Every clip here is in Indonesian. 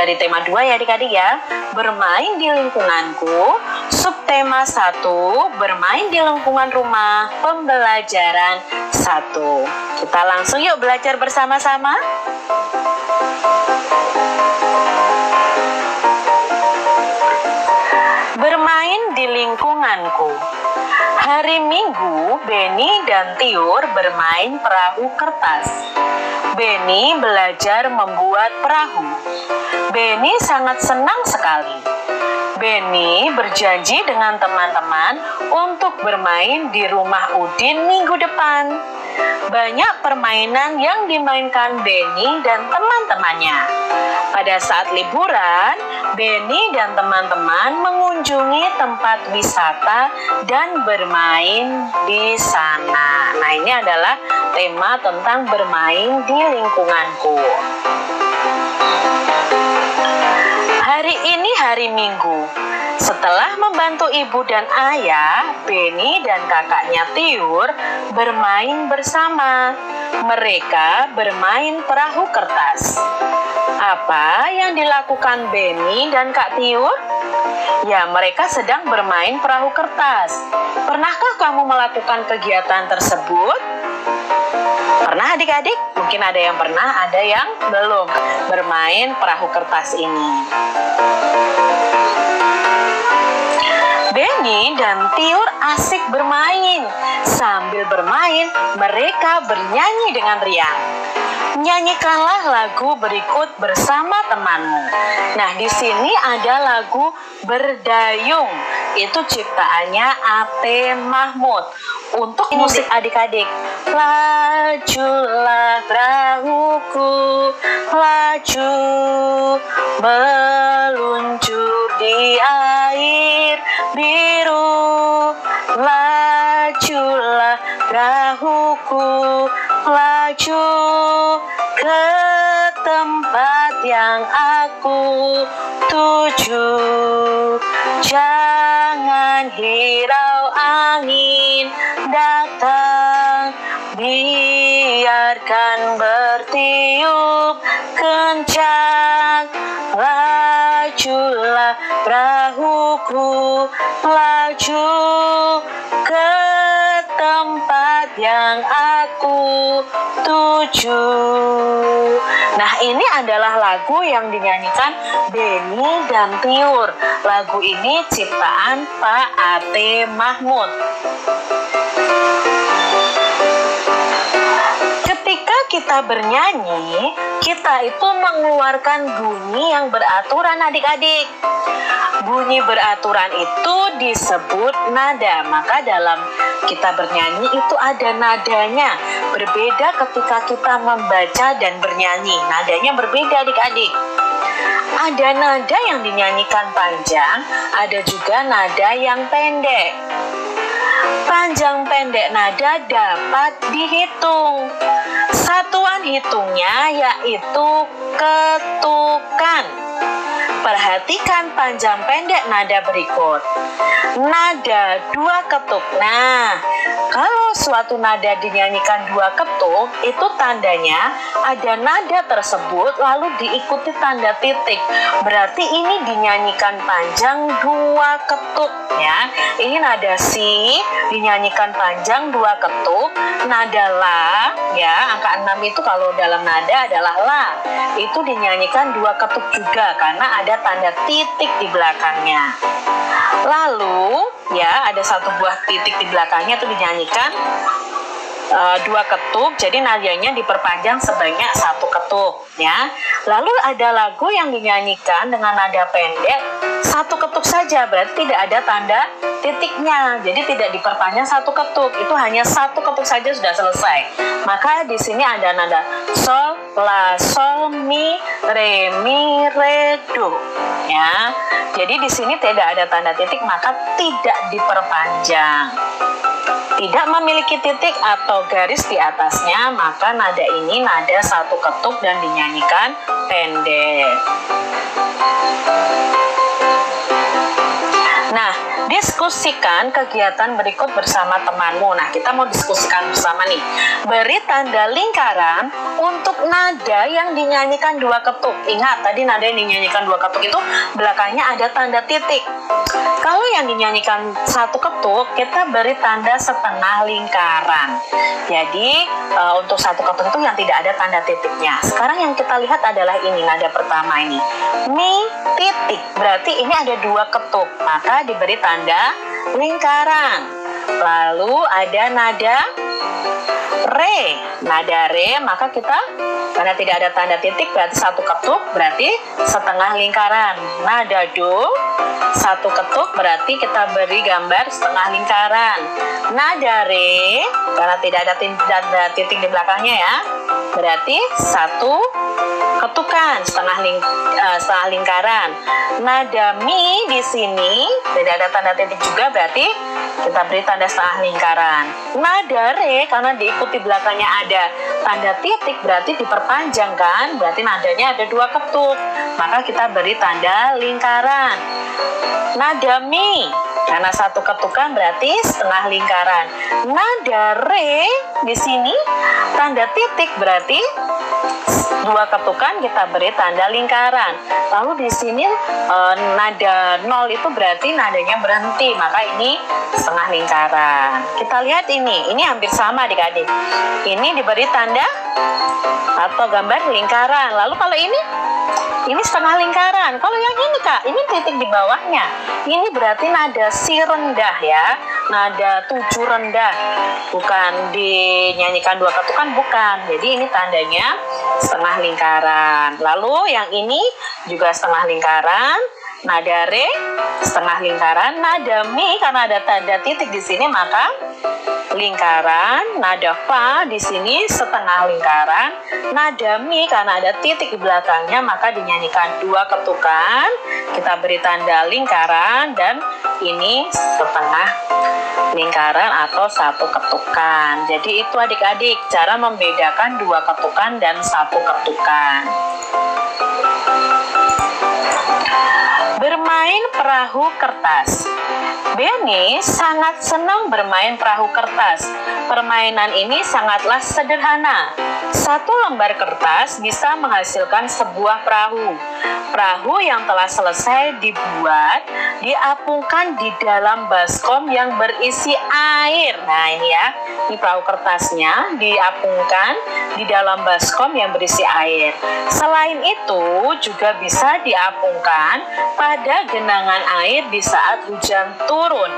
Dari tema 2 ya adik-adik ya. Bermain di lingkunganku. Subtema 1, bermain di lingkungan rumah. Pembelajaran 1. Kita langsung yuk belajar bersama-sama. Bermain di lingkunganku. Hari Minggu, Beni dan Tiur bermain perahu kertas. Beni belajar membuat perahu. Beni sangat senang sekali. Beni berjanji dengan teman-teman untuk bermain di rumah Udin minggu depan. Banyak permainan yang dimainkan Beni dan teman-temannya. Pada saat liburan, Beni dan teman-teman mengunjungi tempat wisata dan bermain di sana. Nah, ini adalah tema tentang bermain di lingkunganku. Hari ini hari Minggu. Setelah membantu ibu dan ayah, Beni dan kakaknya Tiur bermain bersama. Mereka bermain perahu kertas. Apa yang dilakukan Beni dan Kak Tiur? Ya, mereka sedang bermain perahu kertas. Pernahkah kamu melakukan kegiatan tersebut? Pernah adik-adik? Mungkin ada yang pernah, ada yang belum bermain perahu kertas ini. Beni dan Tiur asik bermain. Sambil bermain, mereka bernyanyi dengan riang. Nyanyikanlah lagu berikut bersama temanmu. Nah, di sini ada lagu Berdayung. Itu ciptaannya A.T. Mahmud. Untuk musik adik-adik. Lajulah perahuku, laju meluncur di air biru. Lajulah perahuku, laju ke tempat yang aku tuju. Jangan hirau angin datang, biarkan bertiup kencang. Lajulah perahuku, laju ke tempat yang aku tuju. Nah, ini adalah lagu yang dinyanyikan Beni dan Tiur. Lagu ini ciptaan Pak A.T. Mahmud. Ketika kita bernyanyi, kita itu mengeluarkan bunyi yang beraturan adik-adik. Bunyi beraturan itu disebut nada. Maka dalam kita bernyanyi itu ada nadanya. Berbeda ketika kita membaca dan bernyanyi. Nadanya berbeda adik-adik. Ada nada yang dinyanyikan panjang, ada juga nada yang pendek. Panjang pendek nada dapat dihitung. Satuan hitungnya yaitu ketukan. Perhatikan panjang pendek nada berikut. Nada 2 ketuk. Nah, kalau suatu nada dinyanyikan 2 ketuk, itu tandanya ada nada tersebut lalu diikuti tanda titik. Berarti ini dinyanyikan panjang 2 ketuk ya. Ini nada si dinyanyikan panjang 2 ketuk. Nada la ya, angka 6 itu kalau dalam nada adalah la. Itu dinyanyikan 2 ketuk juga karena ada tanda titik di belakangnya. Lalu ya ada satu buah titik di belakangnya itu dinyanyikan 2 ketuk, jadi nadanya diperpanjang sebanyak 1 ketuk ya. Lalu ada lagu yang dinyanyikan dengan nada pendek 1 ketuk saja, berarti tidak ada tanda titiknya, jadi tidak diperpanjang 1 ketuk, itu hanya 1 ketuk saja sudah selesai. Maka di sini ada nada sol, la, sol, mi, re, mi, re, do ya. Jadi di sini tidak ada tanda titik, maka tidak diperpanjang. Tidak memiliki titik atau garis di atasnya, maka nada ini nada 1 ketuk dan dinyanyikan pendek. Nah, Diskusikan kegiatan berikut bersama temanmu. Nah, kita mau diskusikan bersama nih. Beri tanda lingkaran untuk nada yang dinyanyikan 2 ketuk. Ingat, tadi nada yang dinyanyikan 2 ketuk itu belakangnya ada tanda titik. Kalau yang dinyanyikan 1 ketuk, kita beri tanda setengah lingkaran. Jadi, untuk 1 ketuk itu yang tidak ada tanda titiknya. Sekarang yang kita lihat adalah ini, nada pertama ini. Mi, titik. Berarti ini ada 2 ketuk. Maka diberi tanda lingkaran. Lalu ada nada re. Nada re, maka kita karena tidak ada tanda titik berarti 1 ketuk, berarti setengah lingkaran. Nada do, 1 ketuk berarti kita beri gambar setengah lingkaran. Nada re, karena tidak ada tanda titik di belakangnya ya, berarti 1 ketukan setengah lingkaran. Nada mi di sini tidak ada tanda titik juga, berarti kita beri tanda setengah lingkaran. Nada re karena diikuti belakangnya ada tanda titik berarti diperpanjang kan, berarti nadanya ada 2 ketuk, maka kita beri tanda lingkaran. Nada mi karena 1 ketukan berarti setengah lingkaran. Nada re di sini tanda titik berarti 2 ketukan, kita beri tanda lingkaran. Lalu di sini nada 0 itu berarti nadanya berhenti, maka ini setengah lingkaran. Kita lihat ini hampir sama adik-adik. Ini diberi tanda atau gambar lingkaran. Lalu kalau ini setengah lingkaran. Kalau yang ini Kak, ini titik di bawahnya. Ini berarti nada si rendah ya, nada 7 rendah. Bukan dinyanyikan 2 ketukan, bukan. Jadi ini tandanya setengah lingkaran. Lalu yang ini juga setengah lingkaran. Nada re setengah lingkaran. Nada mi karena ada tanda titik di sini maka lingkaran. Nada fa di sini setengah lingkaran. Nada mi karena ada titik di belakangnya maka dinyanyikan 2 ketukan. Kita beri tanda lingkaran dan ini setengah lingkaran atau 1 ketukan. Jadi itu adik-adik cara membedakan 2 ketukan dan 1 ketukan. Bermain perahu kertas. Benny sangat senang bermain perahu kertas. Permainan ini sangatlah sederhana. 1 lembar kertas bisa menghasilkan sebuah perahu. Perahu yang telah selesai dibuat diapungkan di dalam baskom yang berisi air. Nah ini ya, ini perahu kertasnya diapungkan di dalam baskom yang berisi air. Selain itu juga bisa diapungkan pada genangan air di saat hujan turun.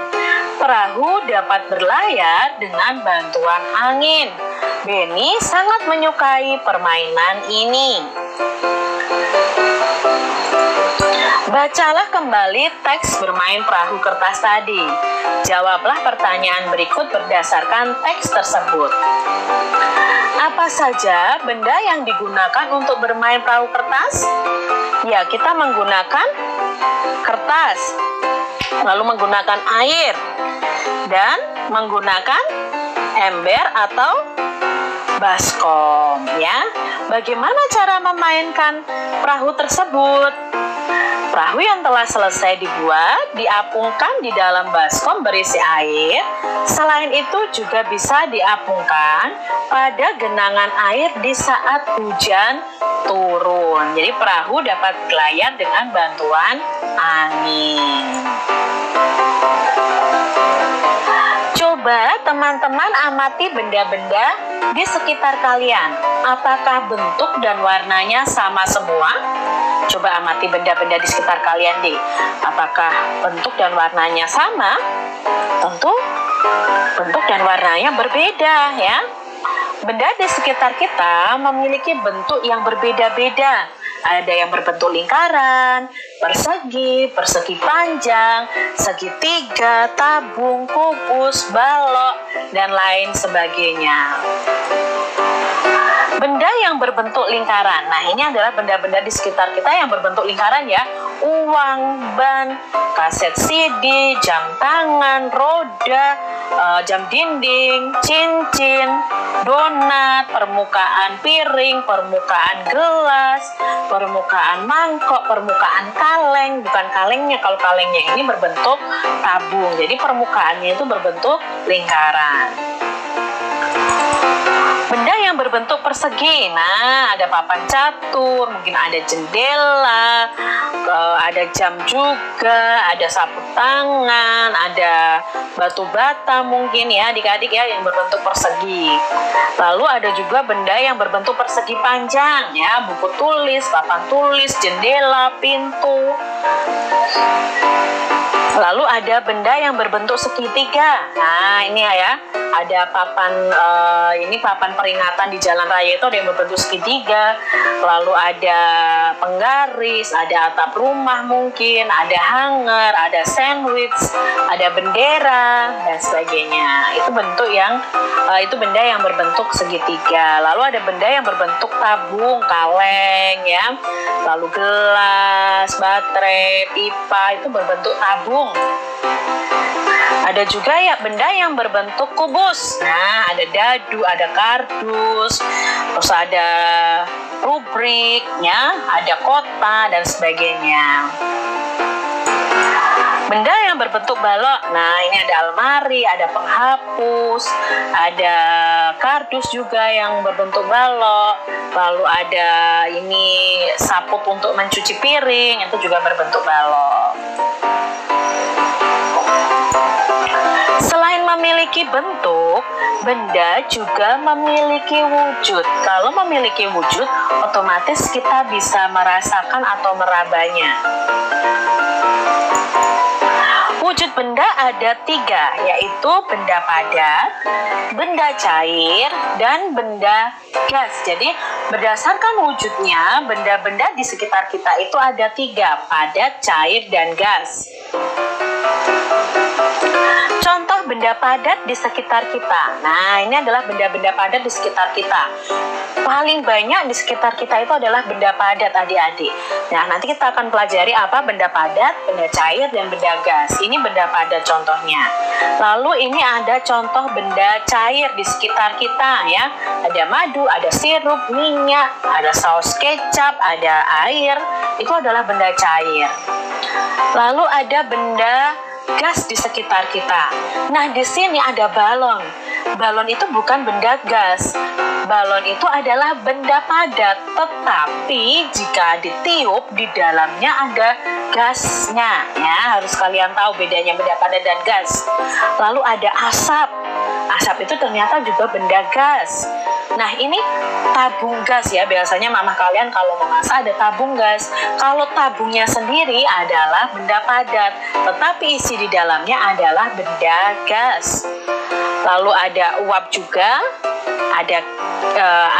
Perahu dapat berlayar dengan bantuan angin. Benny sangat menyukai permainan ini. Bacalah kembali teks bermain perahu kertas tadi. Jawablah pertanyaan berikut berdasarkan teks tersebut. Apa saja benda yang digunakan untuk bermain perahu kertas? Ya, kita menggunakan kertas, lalu menggunakan air, dan menggunakan ember atau baskom ya. Bagaimana cara memainkan perahu tersebut? Perahu yang telah selesai dibuat diapungkan di dalam baskom berisi air. Selain itu juga bisa diapungkan pada genangan air di saat hujan turun. Jadi perahu dapat berlayar dengan bantuan angin. Coba teman-teman amati benda-benda di sekitar kalian. Apakah bentuk dan warnanya sama semua? Coba amati benda-benda di sekitar kalian deh. Apakah bentuk dan warnanya sama? Tentu bentuk dan warnanya berbeda ya. Benda di sekitar kita memiliki bentuk yang berbeda-beda. Ada yang berbentuk lingkaran, persegi, persegi panjang, segitiga, tabung, kubus, balok, dan lain sebagainya. Benda yang berbentuk lingkaran. Nah, ini adalah benda-benda di sekitar kita yang berbentuk lingkaran ya. uang, ban, kaset CD, jam tangan, roda, jam dinding, cincin, donat, permukaan piring, permukaan gelas, permukaan mangkok, permukaan kaleng. Bukan kalengnya, kalau kalengnya ini berbentuk tabung, jadi permukaannya itu berbentuk lingkaran. Benda yang berbentuk persegi, nah ada papan catur, mungkin ada jendela, ada jam juga, ada sapu tangan, ada batu bata mungkin ya adik-adik ya yang berbentuk persegi. Lalu ada juga benda yang berbentuk persegi panjang ya, buku tulis, papan tulis, jendela, pintu. Lalu ada benda yang berbentuk segitiga. Nah ini ya, ada papan ini papan peringatan di jalan raya itu ada yang berbentuk segitiga. Lalu ada penggaris, ada atap rumah mungkin, ada hanger, ada sandwich, ada bendera dan sebagainya. Itu bentuk yang itu benda yang berbentuk segitiga. Lalu ada benda yang berbentuk tabung, kaleng ya. Lalu gelas, baterai, pipa itu berbentuk tabung. Ada juga ya benda yang berbentuk kubus. Nah, ada dadu, ada kardus, terus ada rubrik, ya, ada kota dan sebagainya. Benda yang berbentuk balok. Nah, ini ada almari, ada penghapus, ada kardus juga yang berbentuk balok. Lalu ada ini saput untuk mencuci piring, itu juga berbentuk balok. Selain memiliki bentuk, benda juga memiliki wujud. Kalau memiliki wujud, otomatis kita bisa merasakan atau merabanya. Wujud benda ada 3, yaitu benda padat, benda cair, dan benda gas. Jadi berdasarkan wujudnya, benda-benda di sekitar kita itu ada 3, padat, cair, dan gas. Contoh benda padat di sekitar kita. Nah, ini adalah benda-benda padat di sekitar kita. Paling banyak di sekitar kita itu adalah benda padat, adik-adik. Nah, nanti kita akan pelajari apa benda padat, benda cair, dan benda gas. Ini benda padat contohnya. Lalu ini ada contoh benda cair di sekitar kita ya. Ada madu, ada sirup, minyak, ada saus kecap, ada air. Itu adalah benda cair. Lalu ada benda gas di sekitar kita. Nah, di sini ada balon. Balon itu bukan benda gas. Balon itu adalah benda padat, tetapi jika ditiup di dalamnya ada gasnya. Ya, harus kalian tahu bedanya benda padat dan gas. Lalu ada asap. Asap itu ternyata juga benda gas. Nah, ini tabung gas ya. Biasanya mama kalian kalau memasak ada tabung gas. Kalau tabungnya sendiri adalah benda padat, tetapi isi di dalamnya adalah benda gas. Lalu ada uap juga, ada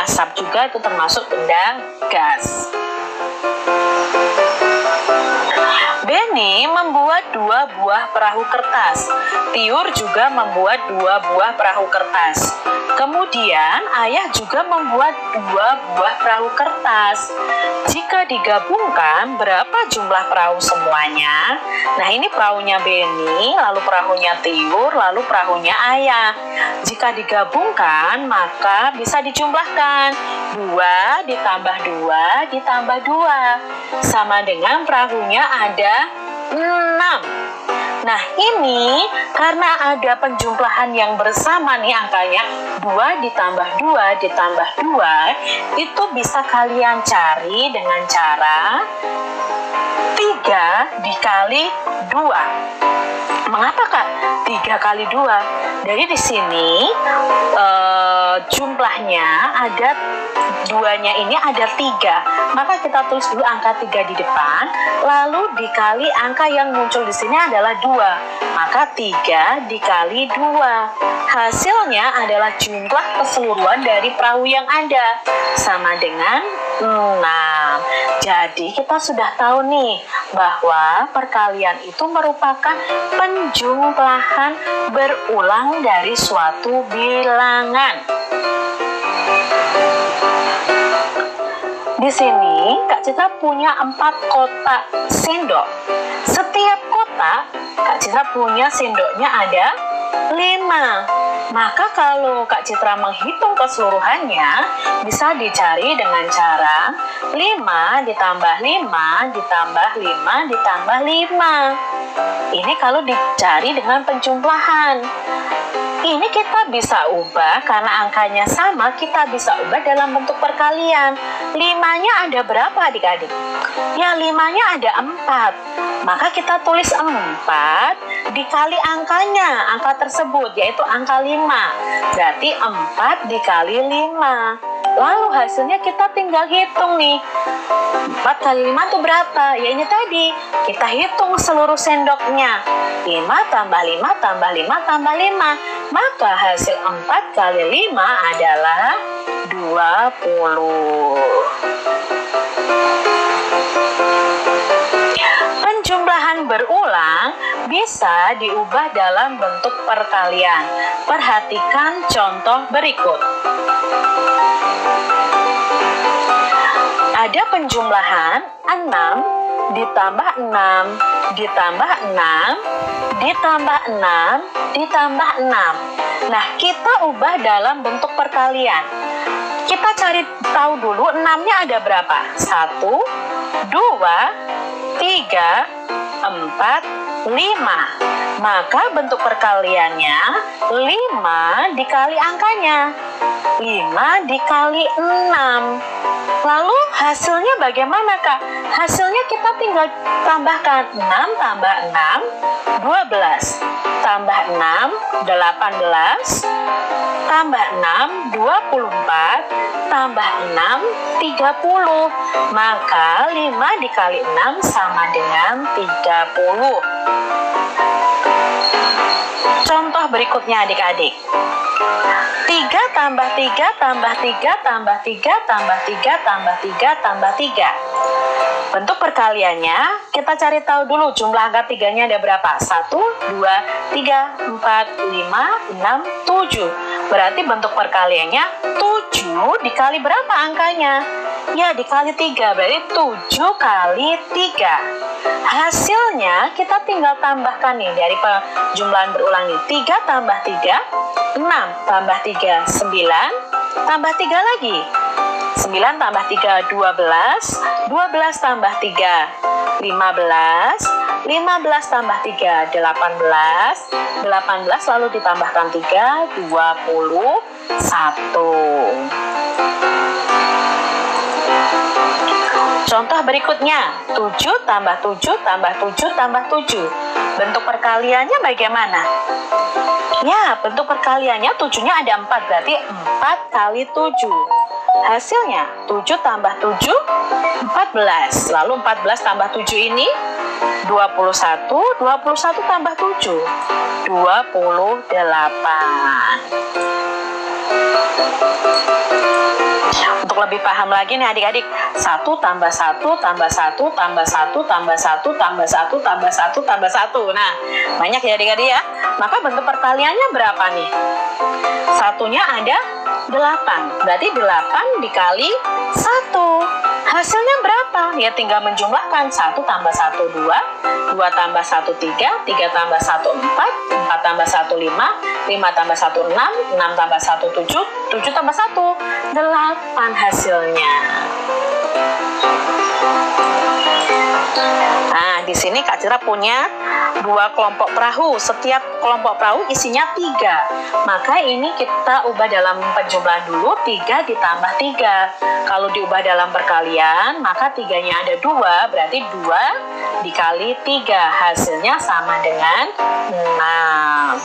asap juga, itu termasuk benda gas. Benny membuat 2 buah perahu kertas. Tiur juga membuat 2 buah perahu kertas. Kemudian ayah juga membuat 2 buah perahu kertas. Jika digabungkan, berapa jumlah perahu semuanya? Nah, ini perahunya Benny, lalu perahunya Tiur, lalu perahunya ayah. Jika digabungkan, maka bisa dijumlahkan. 2 ditambah 2 ditambah 2. Sama dengan perahunya ada 6. Nah, ini karena ada penjumlahan yang bersama nih angkanya 2 ditambah 2 ditambah 2, itu bisa kalian cari dengan cara 3 dikali 2. Mengapa Kak 3 kali 2? Jadi di sini jumlahnya ada 2-nya ini ada 3. Maka kita tulis dulu angka 3 di depan, lalu dikali angka yang muncul di sini adalah 2. Maka 3 dikali 2. Hasilnya adalah jumlah keseluruhan dari perahu yang ada, sama dengan 6. Jadi kita sudah tahu nih bahwa perkalian itu merupakan penjumlahan berulang dari suatu bilangan. Di sini Kak Citra punya 4 kotak sendok. Setiap kotak, Kak Citra punya sendoknya ada 5. Maka kalau Kak Citra menghitung keseluruhannya, bisa dicari dengan cara 5 ditambah 5 ditambah 5 ditambah 5. Ini kalau dicari dengan penjumlahan. Ini kita bisa ubah karena angkanya sama, kita bisa ubah dalam bentuk perkalian. 5-nya ada berapa adik-adik? Ya 5-nya ada 4. Maka kita tulis 4 dikali angkanya, angka tersebut yaitu angka 5. Berarti 4 dikali 5. Lalu hasilnya kita tinggal hitung nih. 4 kali 5 itu berapa? Ya ini tadi, kita hitung seluruh sendoknya. 5 tambah 5 tambah 5 tambah 5. Maka hasil 4 kali 5 adalah 20. Penjumlahan berulang bisa diubah dalam bentuk perkalian. Perhatikan contoh berikut. Ada penjumlahan 6 ditambah 6 ditambah 6 ditambah 6 ditambah 6. Nah, kita ubah dalam bentuk perkalian. Kita cari tahu dulu 6-nya ada berapa? 1, 2, 3, 4, 5. Maka bentuk perkaliannya 5 dikali angkanya. 5 dikali 6. Lalu hasilnya bagaimana, Kak? Hasilnya kita tinggal tambahkan 6 tambah 6, 12. Tambah 6, 18. Tambah 6, 24. Tambah 6, 30. Maka 5 dikali 6 sama dengan 30. Contoh berikutnya adik-adik. 3 tambah 3 tambah 3 tambah 3 tambah 3 tambah 3 tambah 3. Bentuk perkaliannya, kita cari tahu dulu jumlah angka 3-nya ada berapa? 1, 2, 3, 4, 5, 6, 7. Berarti bentuk perkaliannya 7 dikali berapa angkanya? Ya, dikali 3, berarti 7 kali 3. Hasilnya kita tinggal tambahkan nih dari penjumlahan berulang nih. 3 tambah 3, 6 tambah 3, 9, tambah 3 lagi. 9 tambah 3, 12, 12 tambah 3, 15, 15 tambah 3, 18, 18 lalu ditambahkan 3, 21. Contoh berikutnya, 7 tambah 7 tambah 7 tambah 7. Bentuk perkaliannya bagaimana? Ya, bentuk perkaliannya 7-nya ada 4, berarti 4 kali 7. Hasilnya 7 tambah 7, 14. Lalu 14 tambah 7 ini 21, 21 tambah 7, 28. Untuk lebih paham lagi nih adik-adik, 1 tambah 1 tambah 1 tambah 1 tambah 1 tambah 1 tambah 1 tambah 1. Nah, banyak ya adik-adik ya. Maka bentuk perkaliannya berapa nih? Satunya ada 8. Berarti 8 dikali 1. Hasilnya berapa? Ya tinggal menjumlahkan. 1 tambah 1, 2. 2 tambah 1, 3. 3 tambah 1, 4. 4 tambah 1, 5. 5 tambah 1, 6. 6 tambah 1, 7. 7 tambah 1, 8 hasilnya. Nah, di sini Kak Citra punya 2 kelompok perahu. Setiap kelompok perahu isinya 3. Maka ini kita ubah dalam penjumlahan dulu, 3 ditambah 3. Kalau diubah dalam perkalian, maka 3-nya ada 2, berarti 2 dikali 3. Hasilnya sama dengan 6.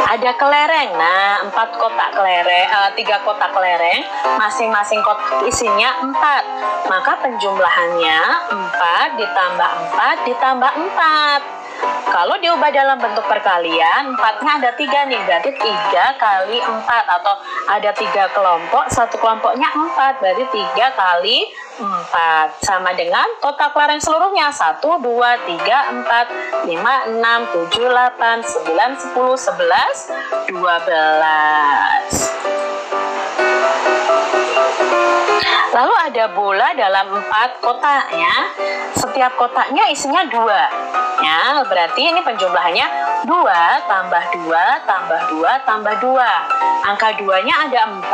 Ada kelereng. Nah, 4 kotak kelereng, 3 kotak kelereng, masing-masing kotak isinya 4. Maka penjumlahannya 4 ditambah 4 ditambah 4. Kalau diubah dalam bentuk perkalian, 4-nya ada 3 nih, berarti 3 kali 4, atau ada 3 kelompok, satu kelompoknya 4, berarti 3 kali 4. Sama dengan total kelereng seluruhnya, 1, 2, 3, 4, 5, 6, 7, 8, 9, 10, 11, 12. Lalu ada bola dalam 4 kotak ya. Setiap kotaknya isinya 2. Ya, berarti ini penjumlahannya 2 tambah 2 tambah 2 tambah 2. Angka 2-nya ada 4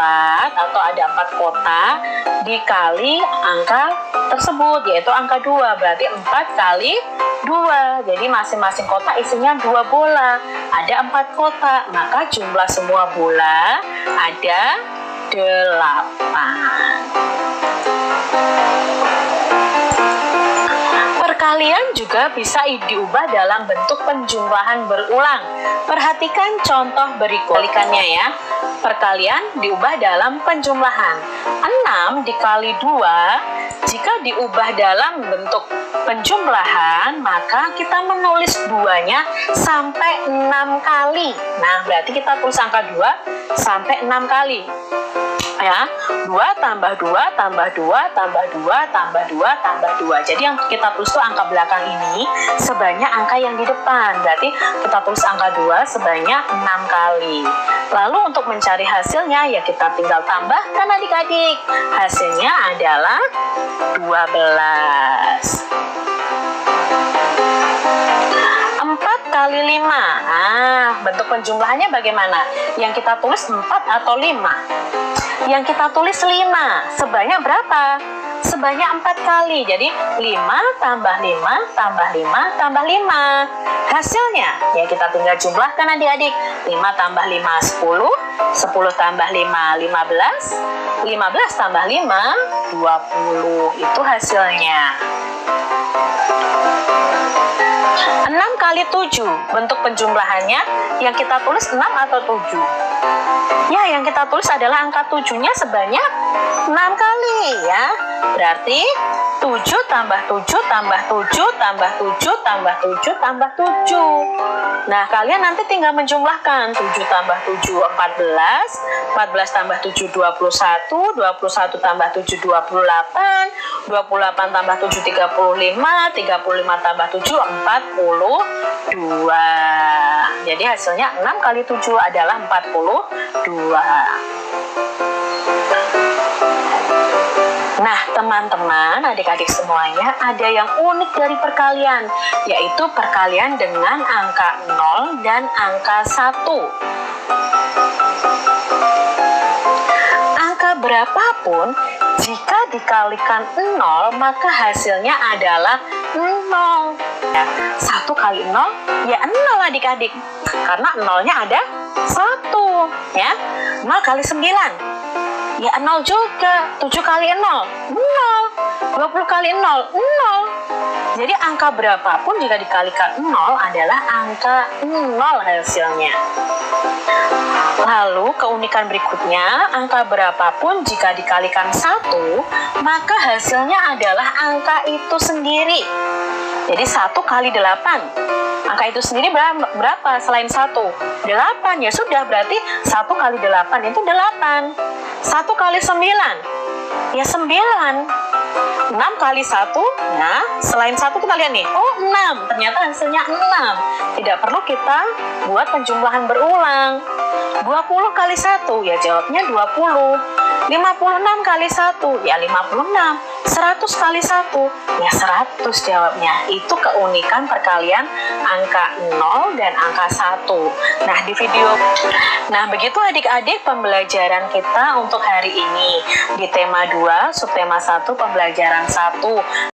atau ada 4 kotak dikali angka tersebut, yaitu angka 2. Berarti 4 kali 2. Jadi masing-masing kotak isinya 2 bola. Ada 4 kotak, maka jumlah semua bola ada 8. Perkalian juga bisa diubah dalam bentuk penjumlahan berulang. Perhatikan contoh berikut. Kalikannya ya. Perkalian diubah dalam penjumlahan. 6 dikali 2, jika diubah dalam bentuk penjumlahan, maka kita menulis 2-nya sampai 6 kali. Nah, berarti kita tulis angka 2 sampai 6 kali. Ya, 2 tambah 2 tambah 2 tambah 2 tambah 2 tambah 2. Jadi yang kita tulis itu angka belakang ini sebanyak angka yang di depan. Berarti kita tulis angka 2 sebanyak 6 kali. Lalu untuk mencari hasilnya ya kita tinggal tambahkan adik-adik. Hasilnya adalah 12. 4 kali 5. Nah, bentuk penjumlahannya bagaimana? Yang kita tulis 4 atau 5? Yang kita tulis 5. Sebanyak berapa? Sebanyak 4 kali. Jadi 5 tambah 5 tambah 5 tambah 5. Hasilnya ya kita tinggal jumlahkan adik-adik. 5 tambah 5 10, 10 tambah 5 15, 15 tambah 5 20. Itu hasilnya. 6 kali 7. Bentuk penjumlahannya yang kita tulis 6 atau 7? Ya, yang kita tulis adalah angka 7-nya sebanyak 6 kali ya. Berarti 7 tambah 7 tambah 7 tambah 7 tambah 7 tambah 7. Nah, kalian nanti tinggal menjumlahkan. 7 tambah 7 14, 14 tambah 7 21, 21 tambah 7 28, 28 tambah 7 35, 35 tambah 7 42. Jadi hasilnya 6 kali 7 adalah 42. Nah, teman-teman, adik-adik semuanya, ada yang unik dari perkalian, yaitu perkalian dengan angka 0 dan angka 1. Angka berapapun, jika dikalikan 0, maka hasilnya adalah 0. Ya, 1 kali 0, ya 0 adik-adik. Karena 0-nya ada 1. Ya. 0 kali 9. Ya 0 juga. 7 kali 0, 0. 20 kali 0, 0. Jadi angka berapapun jika dikalikan 0 adalah angka 0 hasilnya. Lalu keunikan berikutnya, angka berapapun jika dikalikan 1, maka hasilnya adalah angka itu sendiri. Jadi 1 kali 8. Angka itu sendiri berapa selain 1? 8. Ya sudah, berarti 1 kali 8 itu 8. 1 kali 9. Ya 9. 6 kali 1. Nah, selain 1 kita lihat nih. Oh, 6. Ternyata hasilnya 6. Tidak perlu kita buat penjumlahan berulang. 20 kali 1. Ya jawabnya 20. 56 kali 1. Ya 56. 100 kali 1. Ya 100 jawabnya. Itu keunikan perkalian angka 0 dan angka 1. Nah, begitu adik-adik pembelajaran kita untuk hari ini di tema 2, subtema 1, pembelajaran 1.